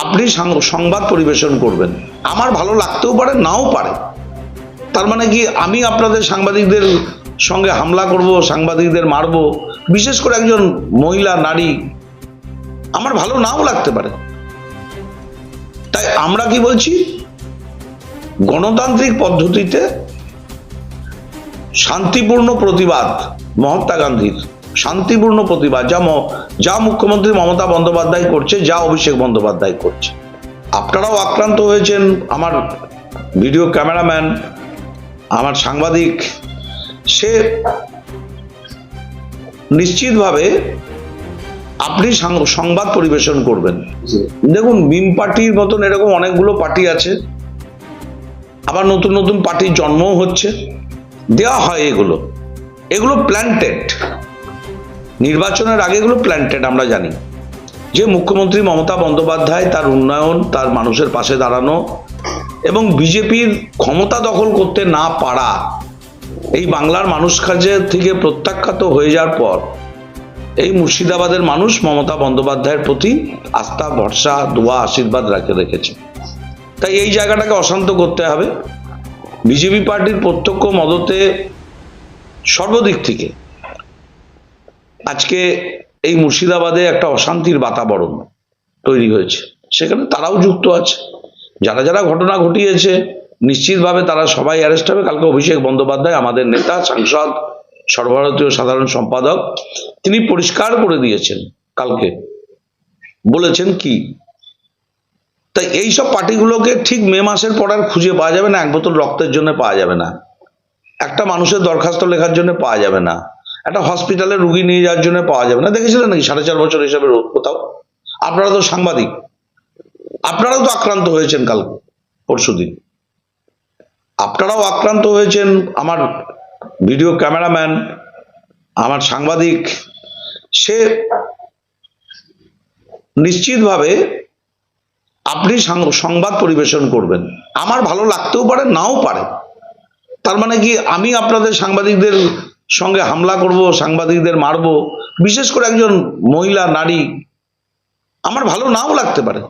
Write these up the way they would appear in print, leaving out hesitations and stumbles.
আপনি সংবাদ পরিবেশন করবেন, আমার ভালো লাগতেও পারে নাও পারে। তার মানে কি আমি আপনাদের সাংবাদিকদের সঙ্গে হামলা করব, সাংবাদিকদের মারবো, বিশেষ করে একজন মহিলা নারী, আমার ভালো নাও লাগতে পারে। তাই আমরা কি বলছি, গণতান্ত্রিক পদ্ধতিতে শান্তিপূর্ণ প্রতিবাদ, মহাত্মা গান্ধীর শান্তিপূর্ণ প্রতিবাদ যা মুখ্যমন্ত্রী মমতা বন্দ্যোপাধ্যায় করছে, যা অভিষেক বন্দ্যোপাধ্যায় করছে। আপনারাও আক্রান্ত হয়েছেন, আমার ভিডিও ক্যামেরাম্যান, আমার সাংবাদিক, সে নিশ্চিতভাবে আপনি সংবাদ পরিবেশন করবেন। দেখুন, মিম পার্টির মতন এরকম অনেকগুলো পার্টি আছে, আবার নতুন নতুন পার্টির জন্মও হচ্ছে, দেওয়া হয়। এগুলো প্ল্যান্টেড, নির্বাচনের আগে এগুলো প্ল্যান্টেড। আমরা জানি যে মুখ্যমন্ত্রী মমতা বন্দ্যোপাধ্যায় তার উন্নয়ন, তার মানুষের পাশে দাঁড়ানো এবং বিজেপির ক্ষমতা দখল করতে না পারা, এই বাংলার মানুষ কাছে থেকে প্রত্যাখ্যাত হয়ে যাওয়ার পর এই মুর্শিদাবাদের মানুষ মমতা বন্দ্যোপাধ্যায়ের প্রতি আস্থা, ভরসা, দোয়া, আশীর্বাদ রেখেছে। তাই এই জায়গাটাকে অশান্ত করতে হবে। বিজেপি পার্টির প্রত্যক্ষ মদতে সর্বদিক থেকে আজকে এই মুর্শিদাবাদে একটা অশান্তির বাতাবরণ তৈরি হয়েছে, সেখানে তারাও যুক্ত আছে। যারা যারা ঘটনা ঘটিয়েছে নিশ্চিতভাবে তারা সবাই অ্যারেস্ট হবে। কালকে অভিষেক বন্দ্যোপাধ্যায়, আমাদের নেতা, সাংসদ, সর্বভারতীয় সাধারণ সম্পাদক, তিনি পরিষ্কার করে দিয়েছেন, কালকে বলেছেন কি। তাই এইসব পার্টিগুলোকে ঠিক মে মাসের পর আর খুঁজে পাওয়া যাবে না। এক বোতল রক্তের জন্য পাওয়া যাবে না, একটা মানুষের দরখাস্ত লেখার জন্য পাওয়া যাবে না, একটা হসপিটালে রুগী নিয়ে যাওয়ার জন্য পাওয়া যাবে না। দেখেছিলেন নাকি 4.5 বছর হিসাবে কোথাও? আপনারা তো সাংবাদিক, আপনারাও তো আক্রান্ত হয়েছেন কাল পরশুদিন, আপনারাও আক্রান্ত হয়েছেন। আমার ভিডিও ক্যামেরাম্যান, আমার সাংবাদিক, সে নিশ্চিতভাবে আপনি সংবাদ পরিবেশন করবেন, আমার ভালো লাগতেও পারে নাও পারে। তার মানে কি আমি আপনাদের সাংবাদিকদের সঙ্গে হামলা করব, সাংবাদিকদের মারবো, বিশেষ করে একজন মহিলা নারী, আমার ভালো নাও লাগতে পারে।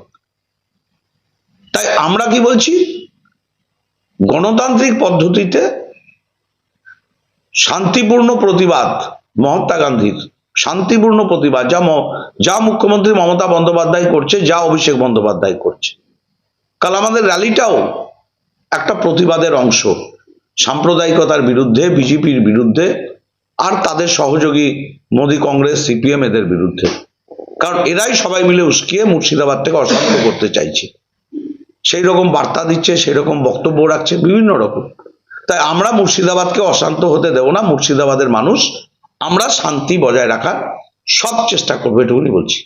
তাই আমরা কি বলছি, গণতান্ত্রিক পদ্ধতিতে শান্তিপূর্ণ প্রতিবাদ, মহাত্মা গান্ধীর শান্তিপূর্ণ প্রতিবাদ যা মুখ্যমন্ত্রী মমতা বন্দ্যোপাধ্যায় করছে, যা অভিষেক বন্দ্যোপাধ্যায় করছে। কাল আমাদের র্যালিটাও একটা প্রতিবাদের অংশ, সাম্প্রদায়িকতার বিরুদ্ধে, বিজেপির বিরুদ্ধে, আর তাদের সহযোগী মোদী, কংগ্রেস, সিপিএম, এদের বিরুদ্ধে। কারণ এরাই সবাই মিলে উস্কিয়ে মুর্শিদাবাদটাকে অশান্ত করতে চাইছে, সেই রকম বার্তা দিচ্ছে, সেই রকম বক্তব্য রাখছে, বিভিন্ন রকম। তাই আমরা মুর্শিদাবাদকে অশান্ত হতে দেব না। মুর্শিদাবাদের মানুষ, আমরা শান্তি বজায় রাখার সব চেষ্টা করবো, এটুকুনি বলছি।